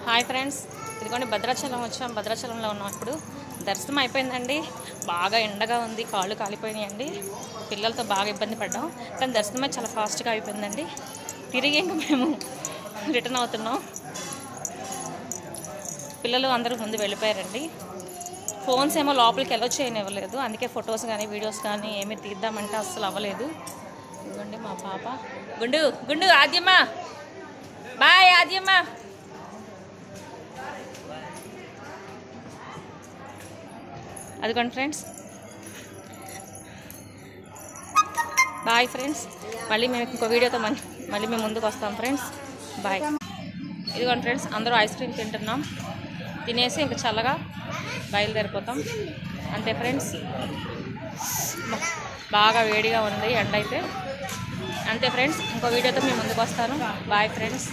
Hi friends, ఇదిగోండి భద్రాచలం వచ్చాం. భద్రాచలంలో ఉన్నప్పుడు దర్శనం అయిపోయిందండి. బాగా ఎండగా ఉంది, కాళ్ళు కాలిపోయినాయండి. పిల్లలతో బాగా ఇబ్బంది పడ్డాం, కానీ దర్శనమే చాలా ఫాస్ట్గా అయిపోయిందండి. తిరిగి ఇంకా మేము రిటర్న్ అవుతున్నాం. పిల్లలు అందరూ ముందు వెళ్ళిపోయారండి. ఫోన్స్ ఏమో లోపలికి ఎలా చేయనివ్వలేదు, అందుకే ఫొటోస్ కానీ వీడియోస్ కానీ ఏమీ తీద్దామంటే అస్సలు అవ్వలేదు. ఇదిగోండి మా పాప గుండు గుండు ఆద్యమ్మ, బాయ్ ఆద్యమ్మ. అదిగోండి ఫ్రెండ్స్, బాయ్ ఫ్రెండ్స్. మళ్ళీ మేము ఇంకో వీడియోతో మళ్ళీ మేము ముందుకు వస్తాం ఫ్రెండ్స్. బాయ్. ఇదిగోండి ఫ్రెండ్స్, అందరూ ఐస్ క్రీమ్ తింటున్నాం. తినేసి ఇంకా చల్లగా బయలుదేరిపోతాం అంతే ఫ్రెండ్స్. బాగా వేడిగా ఉంది ఎండ అయితే. అంతే ఫ్రెండ్స్, ఇంకో వీడియోతో మేము ముందుకు వస్తాను. Bye friends.